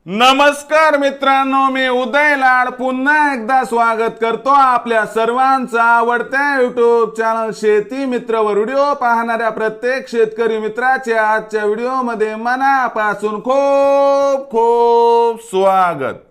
नमस्कार मित्रांनो, मी उदय लाड पुन्हा एकदा स्वागत करतो आपल्या सर्वांचा आवडत्या युट्यूब चॅनल शेती मित्र वर व्हिडिओ पाहणाऱ्या प्रत्येक शेतकरी मित्राचे आजच्या व्हिडिओमध्ये मनापासून खूप खूप स्वागत।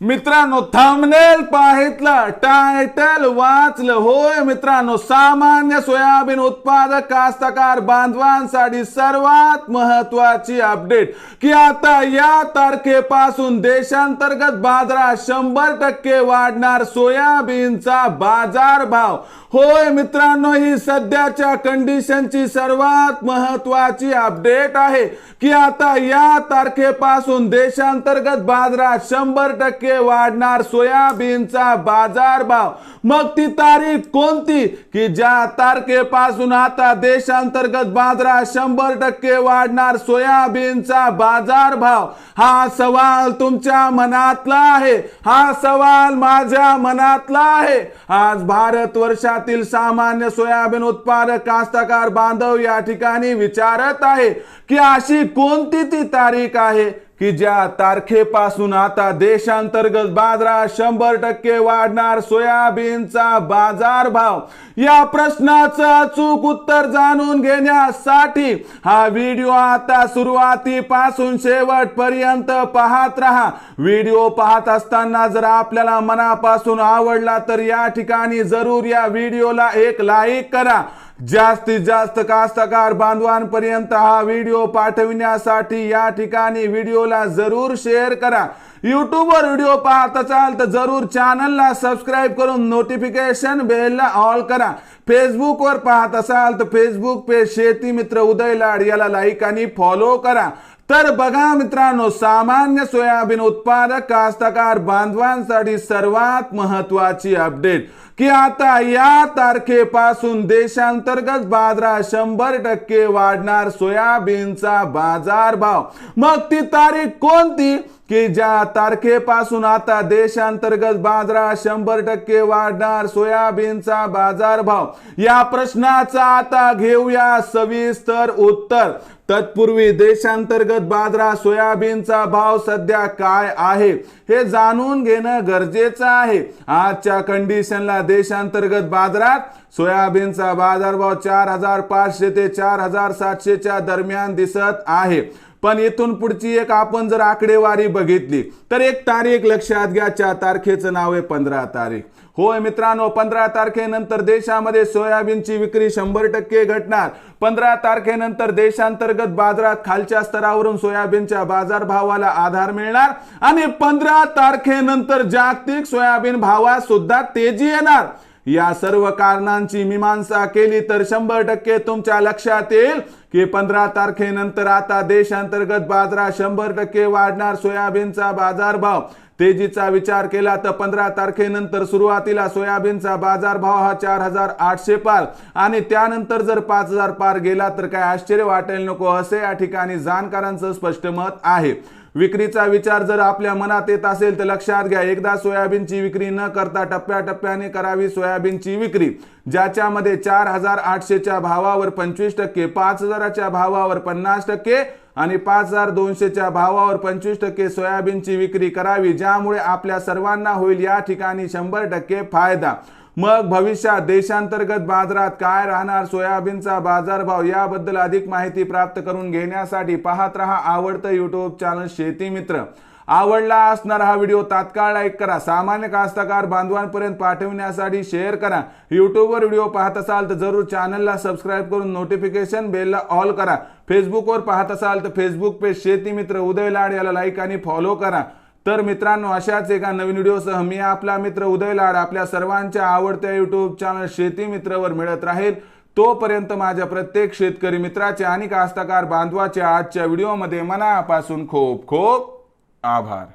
मित्रांनो, थंबनेल पाहितलं, टायटल वाचलं, होय मित्रांनो, सामान्य सोयाबीन उत्पादक कास्तकार बांधवांसाठी सर्वात महत्वाची अपडेट की आता या तारखेपासून देशांतर्गत बाजारात 100% वाढणार सोयाबीनचा बाजारभाव। होय मित्रांनो, ही सध्याच्या कंडिशनची सर्वात महत्वाची अपडेट आहे की आता या तारखेपासून देशांतर्गत बाजारात 100% वाढणार सोयाबीनचा बाजारभाव। मग ती तारीख कोणती की ज्या तारखेपासून आता देशांतर्गत बाजारात 100% वाढणार सोयाबीनचा बाजारभाव? हा सवाल तुमच्या मनातला आहे, हा सवाल माझ्या मनातला आहे। आज भारत वर्षातील सामान्य सोयाबीन उत्पादक कास्तकार बांधव या ठिकाणी विचारत आहे की अशी कोणती ती तारीख आहे की ज्या तारखेपासून आता देशांतर्गत बाजारात 100% वाढणार सोयाबीनचा बाजारभाव। या प्रश्नाचं अचूक उत्तर जाणून घेण्यासाठी हा व्हिडिओ आता सुरुवातीपासून शेवटपर्यंत पाहत रहा। व्हिडिओ पाहत असताना जर आपल्याला मनापासून आवडला तर या ठिकाणी जरूर या व्हिडिओला एक लाईक करा। जास्तीत जास्त कास्तकार बांधवांपर्यंत हा व्हिडिओ पाठविण्यासाठी या ठिकाणी व्हिडिओला जरूर शेअर करा। YouTube वर व्हिडिओ पाहत असाल तर जरूर चॅनलला सबस्क्राइब करून नोटिफिकेशन बेलला ऑल करा। फेसबुक वर पाहत असाल तर फेसबुक पेज शेती मित्र उदय लाड याला लाईक आणि फॉलो करा। तर बघा मित्रांनो, सामान्य सोयाबीन उत्पादक कास्तकार बांधवांसाठी सर्वात महत्वाची अपडेट की आता या तारखेपासून देशांतर्गत बाजारात 100% वाढणार सोयाबीनचा बाजारभाव। मग ती तारीख कोणती की ज्या तारखेपासून आता देशांतर्गत बाजारात 100% वाढणार सोयाबीनचा बाजारभाव? या प्रश्नाचा आता घेऊया सविस्तर उत्तर। तत्पूर्वी देशांतर्गत बाजारात सोयाबीनचा भाव सध्या काय आहे हे जाणून घेणं गरजेचं आहे। आजच्या कंडिशनला देशांतर्गत बाजारात सोयाबीनचा बाजारभाव 4500 ते 4700 च्या दरम्यान दिसत आहे। पण इथून पुढची एक आपण जर आकडेवारी बघितली तर एक तारीख लक्षात घ्या, त्या तारखेचं नाव आहे 15 तारीख। होय मित्रांनो, 15 तारखेनंतर देशामध्ये सोयाबीनची विक्री 100% घटणार। 15 तारखेनंतर देशांतर्गत बाजारात खालच्या स्तरावरून सोयाबीनच्या बाजारभावाला आधार मिळणार आणि 15 तारखेनंतर जागतिक सोयाबीन भावात सुद्धा तेजी येणार। या सर्व कारणांची मीमांसा केली तर 100% तुमच्या लक्षात येईल की 15 तारखेनंतर आता देशांतर्गत बाजारात 100% वाढणार सोयाबीनचा बाजारभाव। तेजीचा विचार केला तर 15 तारखेनंतर सुरुवातीला सोयाबीनचा बाजारभाव हा 4800 पार आणि त्यानंतर जर 5000 पार गेला तर काय आश्चर्य वाटेल नको, असे या ठिकाणी जाणकारांचं स्पष्ट मत आहे। विक्रीचा विचार जर आपल्या मनात येत असेल तर लक्षात घ्या, एकदा सोयाबीनची विक्री न करता टप्प्याटप्प्याने करावी सोयाबीनची विक्री। ज्याच्यामध्ये 4800 च्या भावावर 25%, 5000 च्या भावावर 50% आणि 5200 च्या भावावर 25% सोयाबीनची विक्री करावी, ज्यामुळे आपल्या सर्वांना होईल या ठिकाणी 100% फायदा। मग भविष्यात देशांतर्गत बाजारात काय राहणार सोयाबीनचा बाजारभाव याबद्दल अधिक माहिती प्राप्त करून घेण्यासाठी पाहत रहा आवडतं YouTube चॅनल शेती मित्र। आवडला असणारा हा व्हिडिओ तात्काळ लाईक करा, सामान्य कास्तकार बांधवांपर्यंत पाठविण्यासाठी शेअर करा। YouTube वर व्हिडिओ पाहत असाल तर जरूर चॅनलला सबस्क्राइब करून नोटिफिकेशन बेलला ऑल करा। फेसबुक वर पाहत असाल तर फेसबुक पेज शेती मित्र उदय लाड याला लाईक आणि फॉलो करा। तर मित्रांनो, अशाच एका नवीन व्हिडिओसह मी आपला मित्र उदय लाड आपल्या सर्वांच्या आवडत्या YouTube चॅनल शेती मित्रवर मिळत राहील। तोपर्यंत माझ्या प्रत्येक शेतकरी मित्राचे आणि कास्तकार बांधवाचे आजच्या व्हिडिओमध्ये मनापासून खूप खूप आभार।